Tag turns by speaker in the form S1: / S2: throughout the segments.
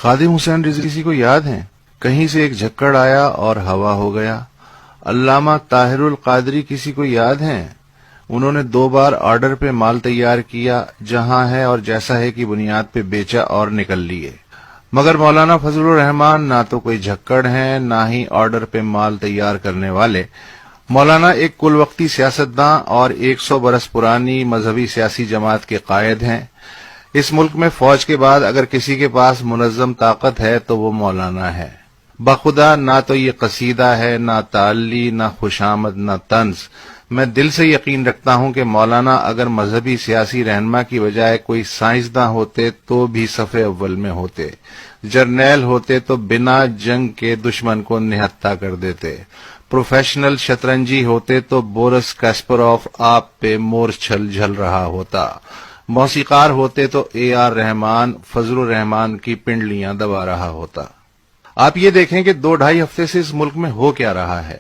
S1: خادم حسین رضوی کسی کو یاد ہیں؟ کہیں سے ایک جھکڑ آیا اور ہوا ہو گیا۔ علامہ طاہر القادری کسی کو یاد ہیں؟ انہوں نے 2 بار آرڈر پہ مال تیار کیا، جہاں ہے اور جیسا ہے کی بنیاد پہ بیچا اور نکل لیے۔ مگر مولانا فضل الرحمان نہ تو کوئی جھکڑ ہیں، نہ ہی آرڈر پہ مال تیار کرنے والے۔ مولانا ایک کل وقتی سیاستداں اور 100 برس پرانی مذہبی سیاسی جماعت کے قائد ہیں۔ اس ملک میں فوج کے بعد اگر کسی کے پاس منظم طاقت ہے تو وہ مولانا ہے۔ بخدا نہ تو یہ قصیدہ ہے، نہ تعلی، نہ خوشامد، نہ طنز۔ میں دل سے یقین رکھتا ہوں کہ مولانا اگر مذہبی سیاسی رہنما کی بجائے کوئی سائنسداں ہوتے تو بھی صف اول میں ہوتے، جرنیل ہوتے تو بنا جنگ کے دشمن کو نہتہ کر دیتے، پروفیشنل شطرنجی ہوتے تو بورس کاسپروف آپ پہ مورچھل جھل رہا ہوتا، موسیقار ہوتے تو AR رحمان فضل الرحمان کی پنڈلیاں دبا رہا ہوتا۔ آپ یہ دیکھیں کہ 2-2.5 ہفتے سے اس ملک میں ہو کیا رہا ہے۔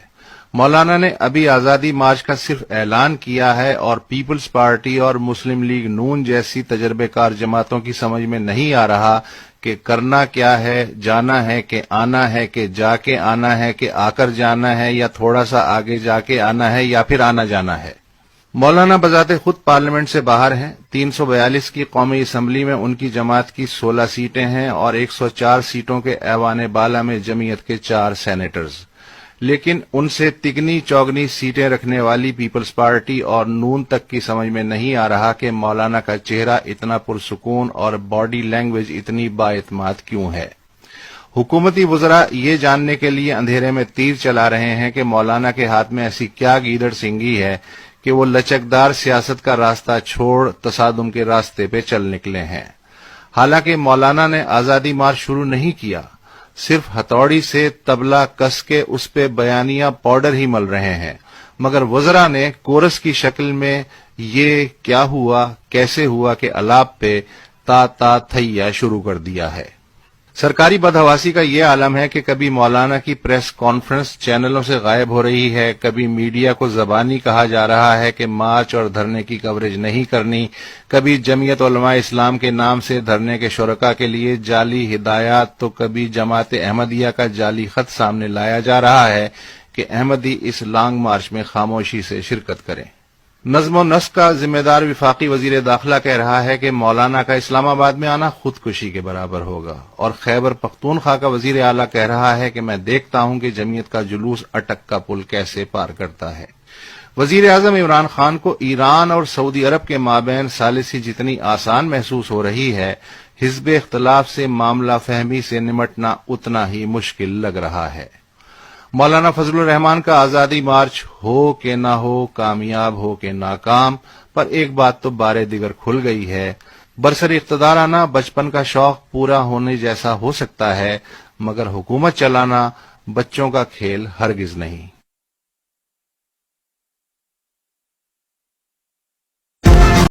S1: مولانا نے ابھی آزادی مارچ کا صرف اعلان کیا ہے اور پیپلز پارٹی اور مسلم لیگ نون جیسی تجربے کار جماعتوں کی سمجھ میں نہیں آ رہا کہ کرنا کیا ہے، جانا ہے کہ آنا ہے کہ جا کے آنا ہے کہ آ کر جانا ہے یا تھوڑا سا آگے جا کے آنا ہے یا پھر آنا جانا ہے۔ مولانا بذات خود پارلیمنٹ سے باہر ہیں۔ 342 کی قومی اسمبلی میں ان کی جماعت کی 16 سیٹیں ہیں اور 104 سیٹوں کے ایوان بالا میں جمعیت کے 4 سینیٹرز، لیکن ان سے تگنی چوگنی سیٹیں رکھنے والی پیپلز پارٹی اور نون تک کی سمجھ میں نہیں آ رہا کہ مولانا کا چہرہ اتنا پرسکون اور باڈی لینگویج اتنی بااعتماد کیوں ہے۔ حکومتی وزراء یہ جاننے کے لیے اندھیرے میں تیر چلا رہے ہیں کہ مولانا کے ہاتھ میں ایسی کیا گیدڑ سنگھی ہے کہ وہ لچکدار سیاست کا راستہ چھوڑ تصادم کے راستے پہ چل نکلے ہیں۔ حالانکہ مولانا نے آزادی مارچ شروع نہیں کیا، صرف ہتھوڑی سے طبلہ کس کے اس پہ بیانیہ پاؤڈر ہی مل رہے ہیں، مگر وزراء نے کورس کی شکل میں یہ کیا ہوا کیسے ہوا کہ الاپ پہ تا تا تھیا شروع کر دیا ہے۔ سرکاری بدحواسی کا یہ عالم ہے کہ کبھی مولانا کی پریس کانفرنس چینلوں سے غائب ہو رہی ہے، کبھی میڈیا کو زبانی کہا جا رہا ہے کہ مارچ اور دھرنے کی کوریج نہیں کرنی، کبھی جمعیت علماء اسلام کے نام سے دھرنے کے شرکاء کے لیے جعلی ہدایات، تو کبھی جماعت احمدیہ کا جعلی خط سامنے لایا جا رہا ہے کہ احمدی اس لانگ مارچ میں خاموشی سے شرکت کریں۔ نظم و نسق کا ذمہ دار وفاقی وزیر داخلہ کہہ رہا ہے کہ مولانا کا اسلام آباد میں آنا خودکشی کے برابر ہوگا، اور خیبر پختونخوا کا وزیر اعلیٰ کہہ رہا ہے کہ میں دیکھتا ہوں کہ جمعیت کا جلوس اٹک کا پل کیسے پار کرتا ہے۔ وزیر اعظم عمران خان کو ایران اور سعودی عرب کے مابین ثالثی جتنی آسان محسوس ہو رہی ہے، حزب اختلاف سے معاملہ فہمی سے نمٹنا اتنا ہی مشکل لگ رہا ہے۔ مولانا فضل الرحمان کا آزادی مارچ ہو کہ نہ ہو، کامیاب ہو کہ ناکام، پر ایک بات تو بارے دیگر کھل گئی ہے، برسر اقتدار آنا بچپن کا شوق پورا ہونے جیسا ہو سکتا ہے، مگر حکومت چلانا بچوں کا کھیل ہرگز نہیں۔